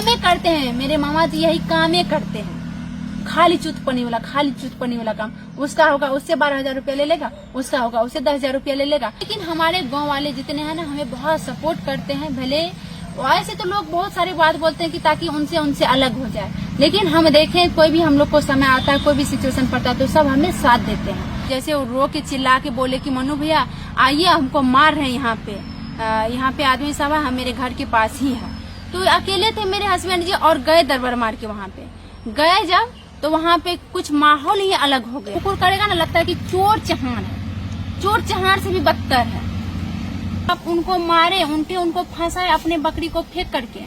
कामे करते हैं मेरे मामा जी, यही कामे करते हैं। खाली चुतपनी वाला काम। उसका होगा उससे 12,000 रुपया ले लेगा, उसका होगा उससे 10,000 रुपया ले लेगा। लेकिन हमारे गांव वाले जितने हैं ना, हमें बहुत सपोर्ट करते हैं। भले वैसे तो लोग बहुत सारी बात बोलते हैं कि ताकि उनसे अलग हो जाए, लेकिन हम देखें कोई भी हम लोग को समय आता है, कोई भी सिचुएशन पड़ता है तो सब हमें साथ देते हैं। जैसे वो रो के चिल्ला के बोले कि मनु भैया आइए, हमको मार रहे हैं यहाँ पे आदमी सब है, मेरे घर के पास ही है। तो अकेले थे मेरे हस्बैंड जी और गए दरबार मार के। वहाँ पे गए जब तो वहाँ पे कुछ माहौल ही अलग हो गया। कुकुर करेगा ना, लगता है कि चोर चहान है, चोर चहान से भी बदतर है। अब उनको मारे, उनको फंसाए अपने बकरी को फेंक करके,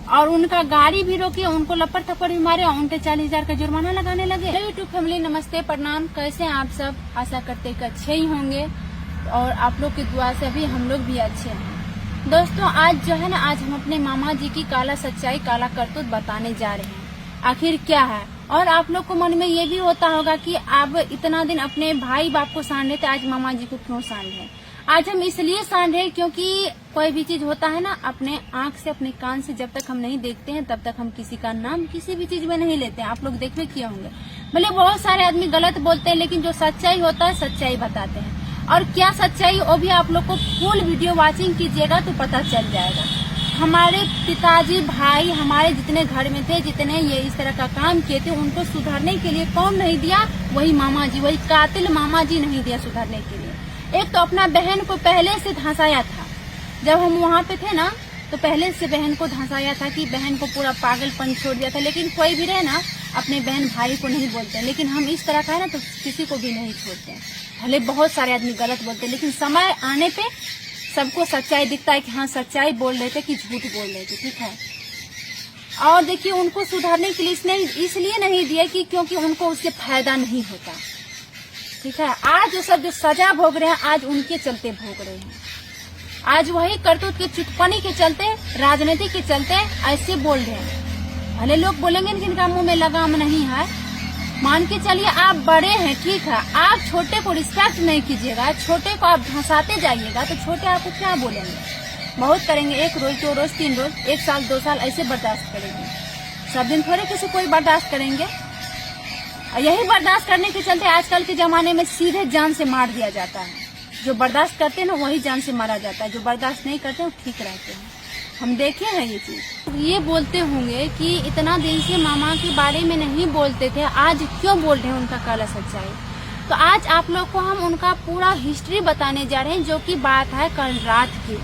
और उनका गाड़ी भी रोके, उनको लपड़ थप्पड़ भी मारे और उनके 40,000 का जुर्माना लगाने लगे। यूट्यूब फैमिली नमस्ते प्रणाम, कैसे हैं आप सब? आशा करते हैं अच्छे ही होंगे और आप लोग की दुआ से भी हम लोग भी अच्छे हैं। दोस्तों आज जो है ना, आज हम अपने मामा जी की काला सच्चाई, काला करतूत बताने जा रहे हैं। आखिर क्या है? और आप लोग को मन में ये भी होता होगा कि आप इतना दिन अपने भाई बाप को सान रहे थे, आज मामा जी को क्यों सान रहे? आज हम इसलिए सान रहे क्योंकि कोई भी चीज होता है ना, अपने आंख से अपने कान से जब तक हम नहीं देखते हैं तब तक हम किसी का नाम किसी भी चीज में नहीं लेते हैं। आप लोग देखे किए होंगे, भले बहुत सारे आदमी गलत बोलते हैं, लेकिन जो सच्चाई होता है सच्चाई बताते हैं। और क्या सच्चाई, वो भी आप लोग को फुल वीडियो वॉचिंग कीजिएगा तो पता चल जाएगा। हमारे पिताजी भाई हमारे जितने घर में थे, जितने ये इस तरह का काम किए थे, उनको सुधारने के लिए कौन नहीं दिया? वही मामा जी, वही कातिल मामा जी नहीं दिया सुधारने के लिए। एक तो अपना बहन को पहले से धंसाया था, जब हम वहाँ पे थे ना, तो पहले से बहन को धंसाया था कि बहन को पूरा पागलपन छोड़ दिया था। लेकिन कोई भी रहे ना, अपने बहन भाई को नहीं बोलते, लेकिन हम इस तरह का है ना तो किसी को भी नहीं छोड़ते हैं। भले बहुत सारे आदमी गलत बोलते हैं, लेकिन समय आने पे सबको सच्चाई दिखता है कि हाँ सच्चाई बोल रहे थे कि झूठ बोल रहे थे, ठीक है। और देखिए उनको सुधारने के लिए इसलिए नहीं दिया कि क्योंकि उनको उससे फायदा नहीं होता, ठीक है। आज जो सब जो सजा भोग रहे हैं, आज उनके चलते भोग रहे हैं। आज वही करतूत के चुटपनी के चलते, राजनीति के चलते ऐसे बोल रहे हैं। भले लोग बोलेंगे जिनका मुंह में लगाम नहीं है, मान के चलिए आप बड़े हैं, ठीक है, आप छोटे को रिस्पेक्ट नहीं कीजिएगा, छोटे को आप धंसाते जाइएगा तो छोटे आपको क्या बोलेंगे? बहुत करेंगे, 1 रोज 2 रोज 3 रोज 1 साल 2 साल ऐसे बर्दाश्त करेंगे। सब दिन थोड़े किसी कोई बर्दाश्त करेंगे। यही बर्दाश्त करने के चलते आजकल के जमाने में सीधे जान से मार दिया जाता है। जो बर्दाश्त करते हैं ना वही जान से मारा जाता है, जो बर्दाश्त नहीं करते हैं वो ठीक रहते हैं। हम देखे हैं ये चीज। ये बोलते होंगे कि इतना दिन से मामा के बारे में नहीं बोलते थे, आज क्यों बोल रहे हैं उनका काला सच्चाई? तो आज आप लोग को हम उनका पूरा हिस्ट्री बताने जा रहे हैं, जो कि बात है कल रात की,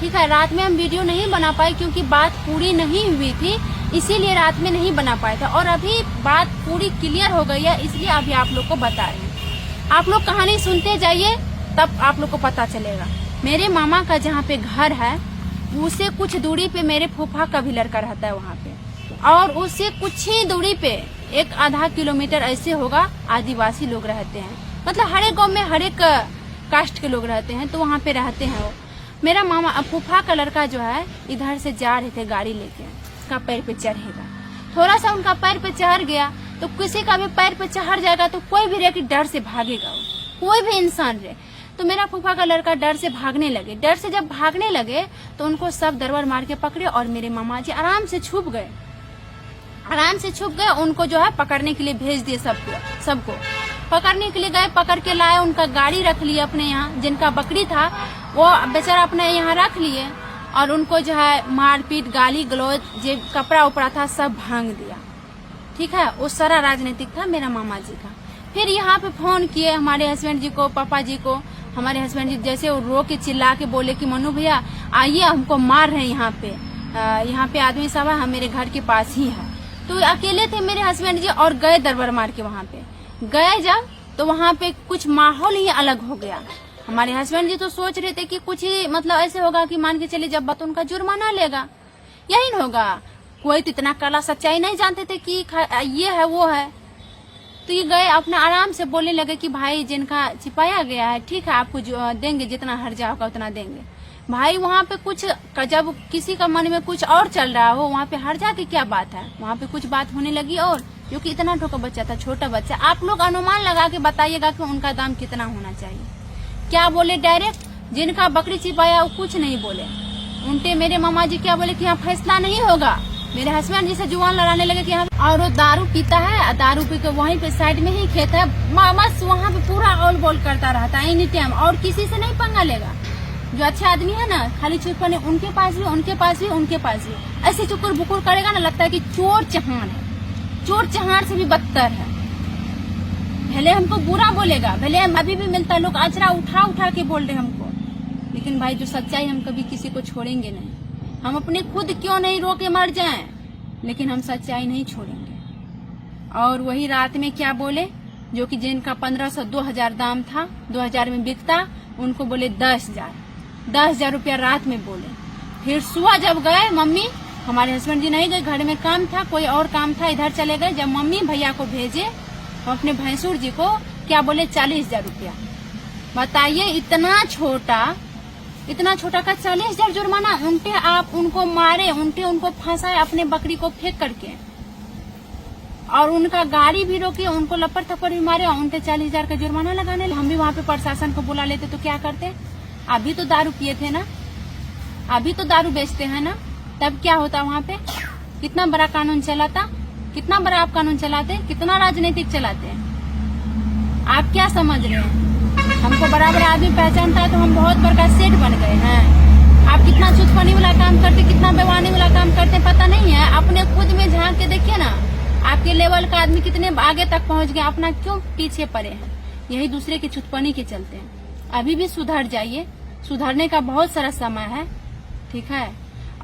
ठीक है। रात में हम वीडियो नहीं बना पाए क्योंकि बात पूरी नहीं हुई थी, इसीलिए रात में नहीं बना पाया था। और अभी बात पूरी क्लियर हो गई है, इसलिए अभी आप लोग को बता रहे हैं। आप लोग कहानी सुनते जाइए, तब आप लोग को पता चलेगा। मेरे मामा का जहाँ पे घर है, उससे कुछ दूरी पे मेरे फूफा का भी लड़का रहता है वहाँ पे, और उससे कुछ ही दूरी पे 1-आधा किलोमीटर ऐसे होगा, आदिवासी लोग रहते हैं। मतलब हर एक गाँव में हर एक कास्ट के लोग रहते हैं, तो वहाँ पे रहते हैं वो। मेरा मामा फूफा का लड़का जो है, इधर से जा रहे थे गाड़ी लेके, उसका पैर पे चढ़ेगा, थोड़ा सा उनका पैर पे चढ़ गया तो किसी का भी पैर पे चढ़ जाएगा तो कोई भी रहे कि डर से भागेगा, कोई भी इंसान रहे। तो मेरा फूफा का लड़का डर से भागने लगे। डर से जब भागने लगे तो उनको सब दरबार मार के पकड़े और मेरे मामा जी आराम से छुप गए, उनको जो है पकड़ने के लिए भेज दिए। सबको पकड़ने के लिए गए, पकड़ के लाए, उनका गाड़ी रख लिए अपने यहाँ। जिनका बकरी था वो बेचारा अपने यहाँ रख लिए, और उनको जो है मारपीट, गाली गलौज, जो कपड़ा उपड़ा था सब भांग दिया, ठीक है। वो सारा राजनीतिक था मेरा मामा जी का। फिर यहाँ पे फोन किए हमारे हस्बैंड जी को, पापा जी को। हमारे हस्बैंड जी जैसे वो रो के चिल्ला के बोले कि मनु भैया आइए, हमको मार रहे हैं यहाँ पे आदमी सब है, मेरे घर के पास ही है। तो अकेले थे मेरे हस्बैंड जी और गए दरबार मार के। वहाँ पे गए जब तो वहाँ पे कुछ माहौल ही अलग हो गया। हमारे हस्बैंड जी तो सोच रहे थे कि कुछ ही मतलब ऐसे होगा कि मान के चलिए जब बात उनका जुर्माना लेगा, यही न होगा। कोई तो इतना काला सच्चाई नहीं जानते थे कि ये है वो है। तो ये गए अपना आराम से बोलने लगे कि भाई जिनका छिपाया गया है, ठीक है, आपको जो देंगे, जितना हर्जा होगा उतना देंगे। भाई वहाँ पे कुछ, जब किसी का मन में कुछ और चल रहा हो, वहाँ पे हर्जा की क्या बात है? वहाँ पे कुछ बात होने लगी और, क्योंकि इतना ठोका बच्चा था, छोटा बच्चा। आप लोग अनुमान लगा के बताइएगा कि उनका दाम कितना होना चाहिए। क्या बोले डायरेक्ट, जिनका बकरी छिपाया वो कुछ नहीं बोले, उल्टे मेरे मामा जी क्या बोले कि यहाँ फैसला नहीं होगा। मेरे हस्बैंड जी से जुबान लड़ाने लगे कि यहाँ, और वो दारू पीता है, दारू पी के वहीं पे साइड में ही खेत है, बस वहाँ पे पूरा ऑल बॉल करता रहता है एनी टाइम, और किसी से नहीं पंगा लेगा। जो अच्छे आदमी है ना, खाली चुपने उनके पास भी, उनके पास भी, उनके पास भी ऐसे चुकुर बुकुर करेगा ना, लगता है कि चोर चहान है, चोर चहान से भी बदतर है। भले हमको बुरा बोलेगा, भले हम अभी भी मिलता है, लोग अचरा उठा उठा के बोल रहे हमको, लेकिन भाई जो सच्चाई, हम कभी किसी को छोड़ेंगे नहीं। हम अपने खुद क्यों नहीं रोके मर जाएं, लेकिन हम सच्चाई नहीं छोड़ेंगे। और वही रात में क्या बोले, जो कि जिनका 1500 2000 दाम था, 2000 में बिकता, उनको बोले 10,000 रुपया रात में बोले। फिर सुबह जब गए, मम्मी, हमारे हस्बैंड जी नहीं गए, घर में काम था, कोई और काम था, इधर चले गए। जब मम्मी भैया को भेजे, अपने भैंसुर जी को क्या बोले, 40,000 रुपया। बताइए, इतना छोटा का 40,000 जुर्माना। उल्टे आप उनको मारे, उल्टे उनको फंसाए अपने बकरी को फेंक करके, और उनका गाड़ी भी रोके, उनको लपड़ थप्पड़ भी मारे, और उनके 40,000 का जुर्माना लगाने। हम भी वहाँ पे प्रशासन को बुला लेते तो क्या करते? अभी तो दारू पिए थे ना, अभी तो दारू बेचते हैं ना, तब क्या होता वहाँ पे? कितना बड़ा कानून चलाता, कितना बड़ा आप कानून चलाते, कितना राजनीतिक चलाते हैं। आप क्या समझ रहे हैं? हमको बराबर आदमी पहचानता है तो हम बहुत बड़ा सेठ बन गए हैं। आप कितना चुटपनी वाला काम करते, कितना बेवानी वाला काम करते, पता नहीं है? अपने खुद में झांक के देखिए ना, आपके लेवल का आदमी कितने आगे तक पहुंच गया, अपना क्यों पीछे पड़े हैं? यही दूसरे की चुटपनी के चलते हैं। अभी भी सुधर जाइए, सुधरने का बहुत सारा समय है, ठीक है?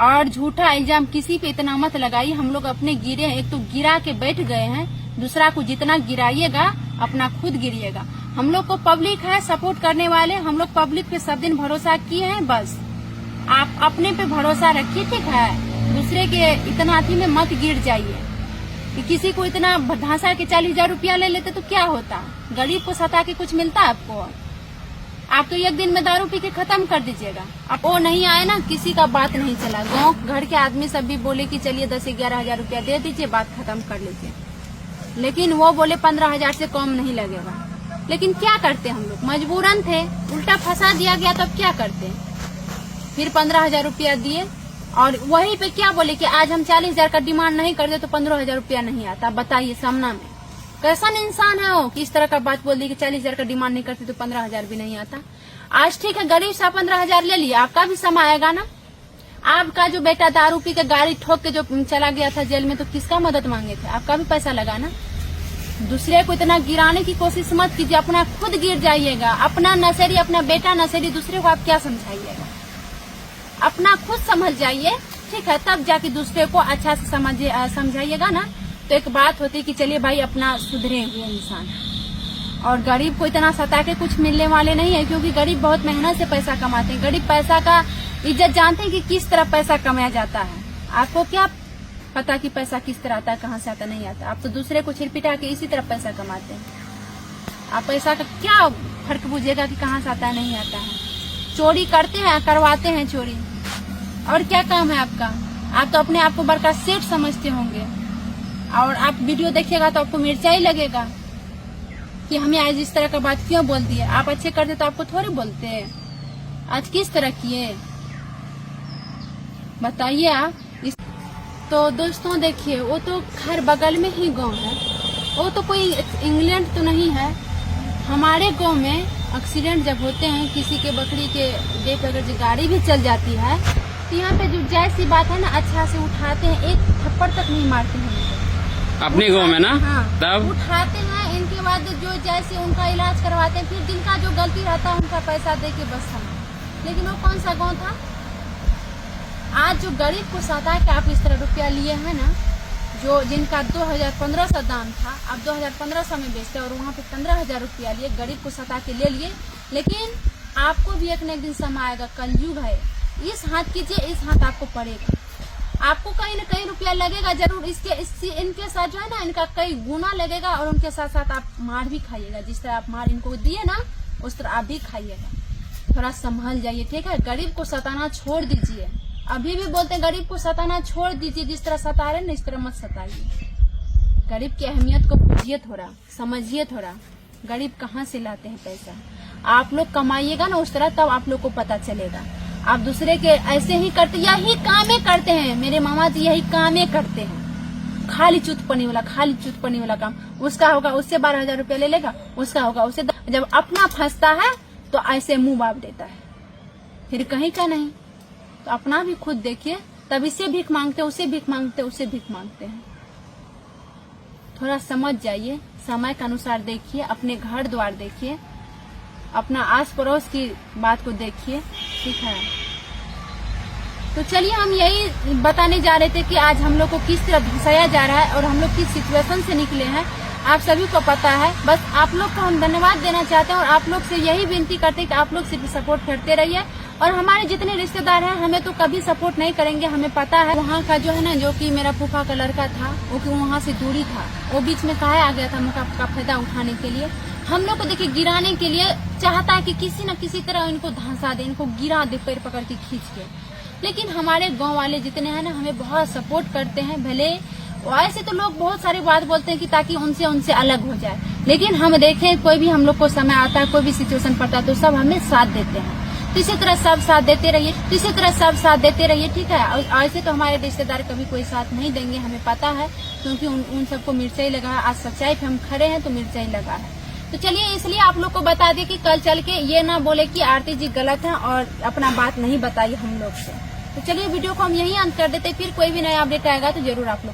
और झूठा इल्जाम किसी पे इतना मत लगाइए। हम लोग अपने गिरे, एक तो गिरा के बैठ गए हैं, दूसरा को जितना गिराइएगा अपना खुद गिरिएगा। हम लोग को पब्लिक है सपोर्ट करने वाले, हम लोग पब्लिक पे सब दिन भरोसा किए हैं। बस आप अपने पे भरोसा रखिए, ठीक है? दूसरे के इतना अति में मत गिर जाइए कि किसी को इतना धंसा के 40,000 रुपया ले लेते तो क्या होता? गरीब को सता के कुछ मिलता आपको? आप तो एक दिन में दारू पी के खत्म कर दीजिएगा। अब वो नहीं आए ना, किसी का बात नहीं चला। गाँव घर के आदमी सब भी बोले कि चलिए 10-11 हजार रुपया दे दीजिए, बात खत्म कर लीजिए, लेकिन वो बोले 15,000 से कम नहीं लगेगा। लेकिन क्या करते हम लोग, मजबूरन थे, उल्टा फंसा दिया गया, तब क्या करते? फिर 15,000 रुपया दिए, और वहीं पे क्या बोले कि आज हम 40,000 का डिमांड नहीं करते तो 15,000 रुपया नहीं आता। बताइए सामना में कैसा इंसान है वो कि इस तरह का बात बोल दी कि 40,000 का डिमांड नहीं करते तो 15,000 भी नहीं आता। आज ठीक है, गरीब सा 15,000 ले लिया, आपका भी समय आएगा ना। आपका जो बेटा दारू पी के गाड़ी ठोक के जो चला गया था जेल में, तो किसका मदद मांगे थे? आपका भी पैसा लगा ना। दूसरे को इतना गिराने की कोशिश मत कीजिए, अपना खुद गिर जाइएगा। अपना नशेड़ी, अपना बेटा नशेड़ी, दूसरे को आप क्या समझाइएगा? अपना खुद समझ जाइए, ठीक है? तब जाके दूसरे को अच्छा से समझाइएगा ना, तो एक बात होती है कि चलिए भाई अपना सुधरे हुए इंसान। और गरीब को इतना सता के कुछ मिलने वाले नहीं है, क्योंकि गरीब बहुत मेहनत से पैसा कमाते हैं। गरीब पैसा का इज्जत जानते हैं कि किस तरह पैसा कमाया जाता है। आपको क्या पता कि पैसा किस तरह आता है, कहाँ से आता, नहीं आता? आप तो दूसरे को छिरपिटा के इसी तरह पैसा कमाते हैं। आप पैसा का क्या फर्क बुझेगा कि कहाँ से आता है, नहीं आता है? चोरी करते हैं, करवाते हैं चोरी, और क्या काम है आपका? आप तो अपने आप को बड़का सेठ समझते होंगे, और आप वीडियो देखिएगा तो आपको मिर्चा ही लगेगा कि हमें आज इस तरह का बात क्यों बोल दिए। आप अच्छे करते तो आपको थोड़े बोलते। आज किस तरह किए बताइए आप। तो दोस्तों देखिए, वो तो घर बगल में ही गांव है, वो तो कोई इंग्लैंड तो नहीं है। हमारे गांव में एक्सीडेंट जब होते हैं, किसी के बकरी के देख अगर जो गाड़ी भी चल जाती है, तो यहाँ पे जो जैसी बात है ना, अच्छा से उठाते हैं, एक थप्पड़ तक नहीं मारते हैं अपने गांव में ना। हाँ, तब उठाते हैं, इनके बाद जो जैसे उनका इलाज करवाते हैं, फिर जिनका जो गलती रहता है उनका पैसा दे के बस समझ। लेकिन वो कौन सा गाँव था? आज जो गरीब को सता के आप इस तरह रुपया लिए हैं ना, जो जिनका 2,500 दाम था, आप 2,500 में बेचते और वहाँ पे 15,000 रुपया लिए, गरीब को सता के ले लिए। लेकिन आपको भी एक न एक दिन समय आएगा, कलयुग है। इस हाथ कीजिए, इस हाथ आपको पड़ेगा, आपको कहीं न कहीं रुपया लगेगा जरूर। इनके साथ जो है ना, इनका कई गुना लगेगा, और उनके साथ साथ आप मार भी खाइएगा। जिस तरह आप मार इनको दिए ना, उस तरह आप भी खाइएगा। थोड़ा संभल जाइए, ठीक है? गरीब को सताना छोड़ दीजिए। अभी भी बोलते हैं गरीब को सताना छोड़ दीजिए, जिस तरह सता रहे ना इस तरह मत सताइए। गरीब की अहमियत को बुझिए, थोड़ा समझिए। थोड़ा गरीब कहाँ से लाते हैं पैसा? आप लोग कमाइएगा ना उस तरह, तब आप लोग को पता चलेगा। आप दूसरे के ऐसे ही करते, यही कामें करते हैं मेरे मामा जी, यही कामें करते हैं। खाली चुतपनी वाला काम। उसका होगा उससे 12,000 रुपया ले लेगा, उसका होगा उससे जब अपना फंसता है तो ऐसे मुंह बाप देता है, फिर कहीं का नहीं। तो अपना भी खुद देखिए, तब इससे भीख मांगते, उससे भीख मांगते, उससे भीख मांगते हैं। थोड़ा समझ जाइए, समय के अनुसार देखिए, अपने घर द्वार देखिए, अपना आस पड़ोस की बात को देखिए, ठीक है। तो चलिए हम यही बताने जा रहे थे कि आज हम लोग को किस तरह धंसाया जा रहा है और हम लोग किस सिचुएशन से निकले हैं, आप सभी को पता है। बस आप लोग को हम धन्यवाद देना चाहते हैं और आप लोग से यही विनती करते हैं कि आप लोग सिर्फ सपोर्ट करते रहिए। और हमारे जितने रिश्तेदार हैं हमें तो कभी सपोर्ट नहीं करेंगे, हमें पता है। वहाँ का जो है ना, जो कि मेरा फूफा का लड़का था, वो कि वहाँ से दूरी था, वो बीच में कहा आ गया था मौका का फायदा उठाने के लिए। हम लोग को देखिए गिराने के लिए चाहता है कि किसी न किसी तरह इनको धंसा दे, इनको गिरा दे पैर पकड़ के खींच के। लेकिन हमारे गांव वाले जितने हैं ना, हमें बहुत सपोर्ट करते हैं। भले ऐसे तो लोग बहुत सारी बात बोलते हैं कि ताकि उनसे अलग हो जाए, लेकिन हम देखें कोई भी हम लोग को समय आता है, कोई भी सिचुएशन पड़ता है तो सब हमें साथ देते हैं। तो इसी तरह सब साथ देते रहिए, ठीक है। और ऐसे तो हमारे रिश्तेदार कभी कोई साथ नहीं देंगे, हमें पता है, क्योंकि उन सबको मिर्चा ही लगा है। आज सच्चाई पे हम खड़े हैं तो मिर्चा ही लगा है। तो चलिए इसलिए आप लोग को बता दें कि कल चल के ये ना बोले कि आरती जी गलत है और अपना बात नहीं बताई हम लोग से। तो चलिए वीडियो को हम यही अंत कर देते, फिर कोई भी नया अपडेट आएगा तो जरूर आप लोग